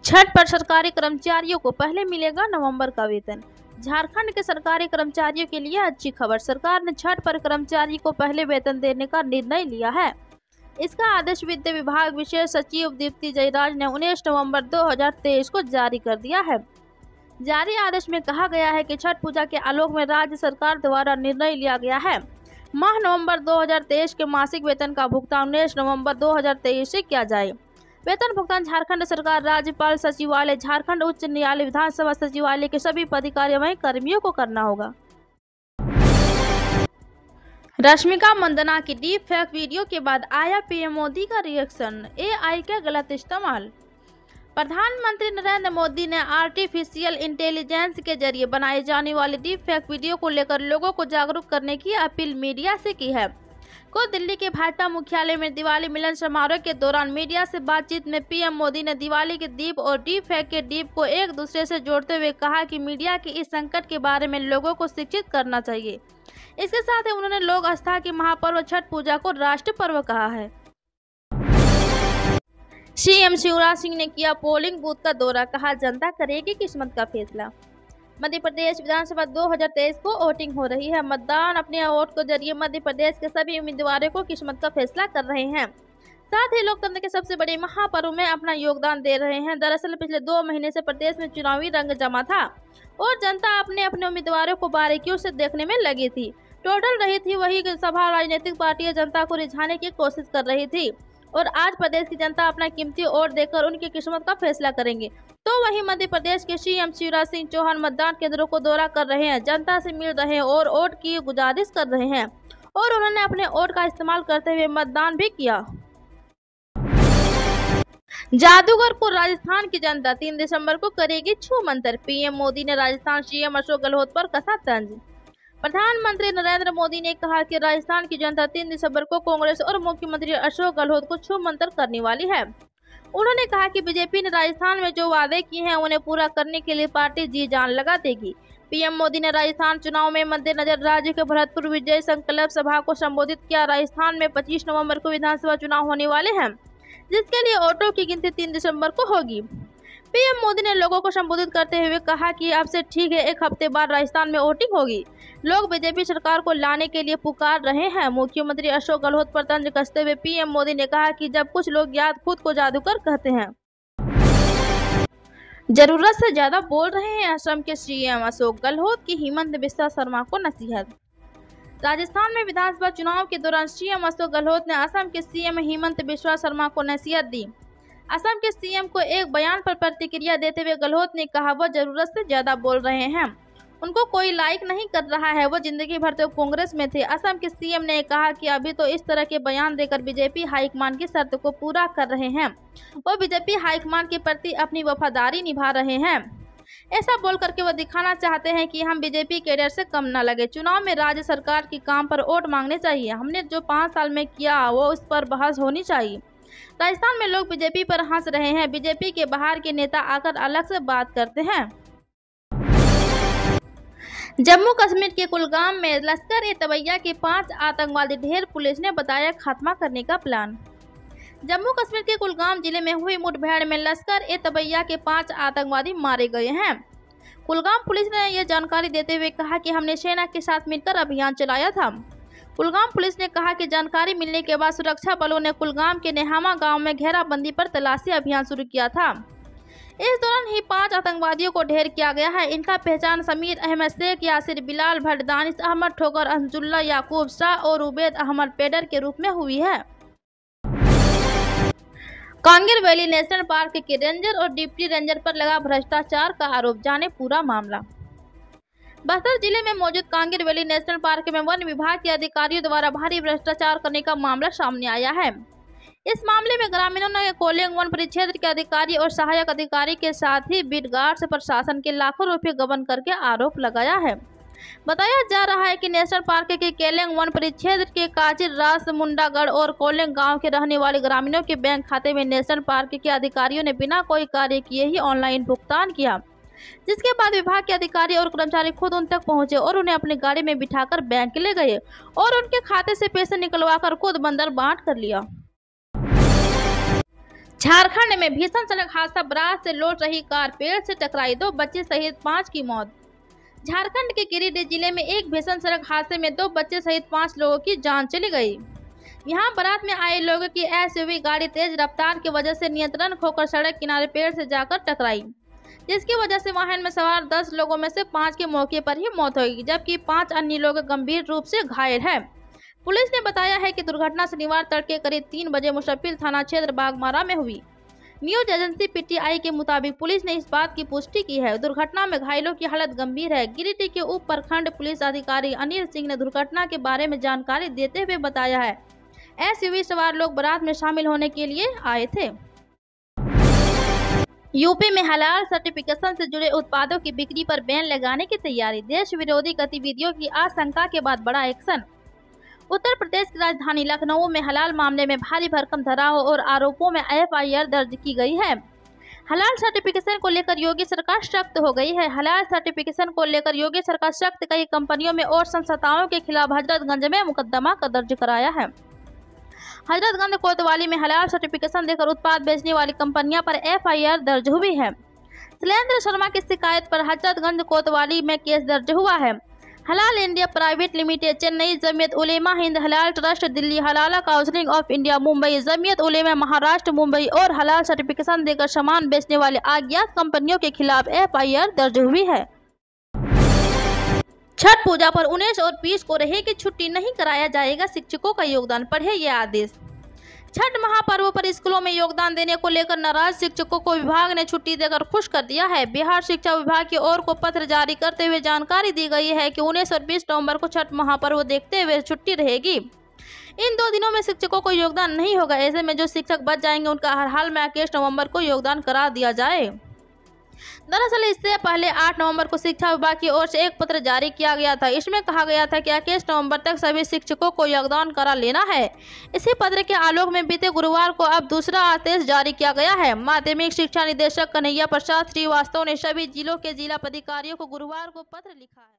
छठ पर सरकारी कर्मचारियों को पहले मिलेगा नवंबर का वेतन। झारखंड के सरकारी कर्मचारियों के लिए अच्छी खबर। सरकार ने छठ पर कर्मचारी को पहले वेतन देने का निर्णय लिया है। इसका आदेश वित्त विभाग विशेष सचिव दीप्ति जयराज ने 19 नवंबर 2023 को जारी कर दिया है। जारी आदेश में कहा गया है कि छठ पूजा के आलोक में राज्य सरकार द्वारा निर्णय लिया गया है। माह नवंबर 2023 के मासिक वेतन का भुगतान 19 नवंबर 2023 से किया जाए। वेतन भुगतान झारखंड सरकार, राज्यपाल सचिवालय, झारखंड उच्च न्यायालय, विधानसभा सचिवालय के सभी पदाधिकारियों वहीं कर्मियों को करना होगा। रश्मिका मंदाना की डीप फेक वीडियो के बाद आया पीएम मोदी का रिएक्शन। एआई का गलत इस्तेमाल। प्रधानमंत्री नरेंद्र मोदी ने आर्टिफिशियल इंटेलिजेंस के जरिए बनाई जाने वाली डीप फेक वीडियो को लेकर लोगों को जागरूक करने की अपील मीडिया से की है। दिल्ली के भाजपा मुख्यालय में दिवाली मिलन समारोह के दौरान मीडिया से बातचीत में पीएम मोदी ने दिवाली के दीप और डीप फेक के दीप को एक दूसरे से जोड़ते हुए कहा कि मीडिया की इस संकट के बारे में लोगों को शिक्षित करना चाहिए। इसके साथ ही उन्होंने लोक आस्था की महापर्व छठ पूजा को राष्ट्र पर्व कहा है। सीएम शिवराज सिंह ने किया पोलिंग बूथ का दौरा, कहा जनता करेगी किस्मत का फैसला। मध्य प्रदेश विधानसभा 2023 को वोटिंग हो रही है। मतदान अपने वोट के जरिए मध्य प्रदेश के सभी उम्मीदवारों को किस्मत का फैसला कर रहे हैं। साथ ही लोकतंत्र के सबसे बड़े महापर्व में अपना योगदान दे रहे हैं। दरअसल पिछले 2 महीने से प्रदेश में चुनावी रंग जमा था और जनता अपने अपने उम्मीदवारों को बारीकियों से देखने में लगी थी। टोटल रही थी वही सभा राजनीतिक पार्टियां जनता को रिझाने की कोशिश कर रही थी और आज प्रदेश की जनता अपना कीमती वोट देकर उनकी किस्मत का फैसला करेंगे। तो वहीं मध्य प्रदेश के सीएम शिवराज सिंह चौहान मतदान केंद्रों को दौरा कर रहे हैं, जनता से मिल रहे हैं और वोट की गुजारिश कर रहे हैं और उन्होंने अपने वोट का इस्तेमाल करते हुए मतदान भी किया। जादूगर को राजस्थान की जनता 3 दिसंबर को करेगी छू मंतर। पीएम मोदी ने राजस्थान सीएम अशोक गहलोत पर कसा तंज। प्रधानमंत्री नरेंद्र मोदी ने कहा कि राजस्थान की जनता 3 दिसंबर को कांग्रेस और मुख्यमंत्री अशोक गहलोत को छू मंतर करने वाली है। उन्होंने कहा कि बीजेपी ने राजस्थान में जो वादे किए हैं उन्हें पूरा करने के लिए पार्टी जी जान लगा देगी। पीएम मोदी ने राजस्थान चुनाव में मद्देनजर राज्य के भरतपुर विजय संकल्प सभा को संबोधित किया। राजस्थान में 25 नवंबर को विधानसभा चुनाव होने वाले हैं, जिसके लिए वोटों की गिनती 3 दिसंबर को होगी। पीएम मोदी ने लोगों को संबोधित करते हुए कहा कि अब से ठीक है 1 हफ्ते बाद राजस्थान में वोटिंग होगी। लोग बीजेपी सरकार को लाने के लिए पुकार रहे हैं। मुख्यमंत्री अशोक गहलोत पर तंज कसते हुए पीएम मोदी ने कहा कि जब कुछ लोग खुद को जादूगर कहते हैं। जरूरत से ज्यादा बोल रहे हैं असम के सीएम अशोक गहलोत की हेमंत बिस्वा शर्मा को नसीहत। राजस्थान में विधानसभा चुनाव के दौरान सीएम अशोक गहलोत ने असम के सीएम हेमंत बिस्वा शर्मा को नसीहत दी। असम के सीएम को एक बयान पर प्रतिक्रिया देते हुए गहलोत ने कहा वह जरूरत से ज्यादा बोल रहे हैं, उनको कोई लाइक नहीं कर रहा है, वो जिंदगी भर तो कांग्रेस में थे। असम के सीएम ने कहा कि अभी तो इस तरह के बयान देकर बीजेपी हाईकमान की शर्त को पूरा कर रहे हैं, वो बीजेपी हाईकमान के प्रति अपनी वफादारी निभा रहे हैं। ऐसा बोल करके वो दिखाना चाहते हैं कि हम बीजेपी कैडर से कम न लगे। चुनाव में राज्य सरकार के काम पर वोट मांगने चाहिए, हमने जो 5 साल में किया वो उस पर बहस होनी चाहिए। राजस्थान में लोग बीजेपी पर हंस रहे हैं, बीजेपी के बाहर के नेता आकर अलग से बात करते हैं। जम्मू कश्मीर के कुलगाम में लश्कर-ए-तैयबा के 5 आतंकवादी ढेर पुलिस ने बताया खात्मा करने का प्लान। जम्मू कश्मीर के कुलगाम जिले में हुई मुठभेड़ में लश्कर-ए-तैयबा के 5 आतंकवादी मारे गए हैं। कुलगाम पुलिस ने यह जानकारी देते हुए कहा कि हमने सेना के साथ मिलकर अभियान चलाया था। कुलगाम पुलिस ने कहा कि जानकारी मिलने के बाद सुरक्षा बलों ने कुलगाम के नेहामा गांव में घेराबंदी पर तलाशी अभियान शुरू किया था। इस दौरान ही 5 आतंकवादियों को ढेर किया गया है। इनका पहचान समीर अहमद शेख, यासिर बिलाल भट्ट, दानिश अहमद ठोकर, अंजुल्ला याकूब शाह और उबैद अहमद पेडर के रूप में हुई है। कांगेर वैली नेशनल पार्क के रेंजर और डिप्टी रेंजर पर लगा भ्रष्टाचार का आरोप, जाने पूरा मामला। बस्तर जिले में मौजूद कांगेर वैली नेशनल पार्क में वन विभाग के अधिकारियों द्वारा भारी भ्रष्टाचार करने का मामला सामने आया है। इस मामले में ग्रामीणों ने कोलिंग वन परिक्षेत्र के अधिकारी और सहायक अधिकारी के साथ ही बीट गार्ड से प्रशासन के लाखों रुपए गबन करके आरोप लगाया है। बताया जा रहा है कि नेशनल पार्क के केलिंग वन परिक्षेत्र के काचिर रास, मुंडागढ़ और कोलिंग गांव के रहने वाले ग्रामीणों के बैंक खाते में नेशनल पार्क के अधिकारियों ने बिना कोई कार्य किए ही ऑनलाइन भुगतान किया, जिसके बाद विभाग के अधिकारी और कर्मचारी खुद उन तक पहुंचे और उन्हें अपनी गाड़ी में बिठाकर बैंक ले गए और उनके खाते से पैसे निकलवाकर खुद बंदर बांट कर लिया। झारखंड में भीषण सड़क हादसा, बारात से लौट रही कार पेड़ से टकराई, 2 बच्चे सहित 5 की मौत। झारखंड के गिरिडीह जिले में एक भीषण सड़क हादसे में 2 बच्चे सहित 5 लोगों की जान चली गई। यहां बारात में आए लोगों की एसयूवी गाड़ी तेज रफ्तार की वजह से नियंत्रण खोकर सड़क किनारे पेड़ से जाकर टकराई, जिसकी वजह से वाहन में सवार 10 लोगों में से 5 के मौके पर ही मौत हो गई, जबकि 5 अन्य लोग गंभीर रूप से घायल हैं। पुलिस ने बताया है कि दुर्घटना शनिवार तड़के करीब 3 बजे मुश्रफिल थाना क्षेत्र बागमारा में हुई। न्यूज एजेंसी पीटीआई के मुताबिक पुलिस ने इस बात की पुष्टि की है। दुर्घटना में घायलों की हालत गंभीर है। गिरिडीह के उप प्रखंड पुलिस अधिकारी अनिल सिंह ने दुर्घटना के बारे में जानकारी देते हुए बताया है, एसयूवी सवार लोग बारात में शामिल होने के लिए आए थे। यूपी में हलाल सर्टिफिकेशन से जुड़े उत्पादों की बिक्री पर बैन लगाने की तैयारी, देश विरोधी गतिविधियों की आशंका के बाद बड़ा एक्शन। उत्तर प्रदेश की राजधानी लखनऊ में हलाल मामले में भारी भरकम धराव और आरोपों में एफआईआर दर्ज की गई है। हलाल सर्टिफिकेशन को लेकर योगी सरकार सख्त हो गई है। हलाल सर्टिफिकेशन को लेकर योगी सरकार सख्त, कई कंपनियों में और संस्थाओं के खिलाफ हजरतगंज में मुकदमा दर्ज कराया है। हजरतगंज कोतवाली में हलाल सर्टिफिकेशन देकर उत्पाद बेचने वाली कंपनियों पर एफआईआर दर्ज हुई है। शैलेंद्र शर्मा की शिकायत पर हजरतगंज कोतवाली में केस दर्ज हुआ है। हलाल India private limited, Chennai Jamiat Ulema Hind हलाल ट्रस्ट दिल्ली, हलाला council of India Mumbai, Jamiat Ulema Maharashtra Mumbai और हलाल सर्टिफिकेशन देकर सामान बेचने वाले अज्ञात कंपनियों के खिलाफ एफआईआर दर्ज हुई है। छठ पूजा पर 19 और 20 को रहे की छुट्टी नहीं कराया जाएगा, शिक्षकों का योगदान, पढ़े ये आदेश। छठ महापर्व पर स्कूलों में योगदान देने को लेकर नाराज शिक्षकों को विभाग ने छुट्टी देकर खुश कर दिया है। बिहार शिक्षा विभाग की ओर को पत्र जारी करते हुए जानकारी दी गई है कि 19 और 20 नवंबर को छठ महापर्व देखते हुए छुट्टी रहेगी। इन 2 दिनों में शिक्षकों को योगदान नहीं होगा। ऐसे में जो शिक्षक बच जाएंगे उनका हर हाल में 21 नवंबर को योगदान करा दिया जाए। दरअसल इससे पहले 8 नवंबर को शिक्षा विभाग की ओर से एक पत्र जारी किया गया था। इसमें कहा गया था कि 21 नवंबर तक सभी शिक्षकों को योगदान करा लेना है। इसी पत्र के आलोक में बीते गुरुवार को अब दूसरा आदेश जारी किया गया है। माध्यमिक शिक्षा निदेशक कन्हैया प्रसाद श्रीवास्तव ने सभी जिलों के जिला पदाधिकारियों को गुरुवार को पत्र लिखा है।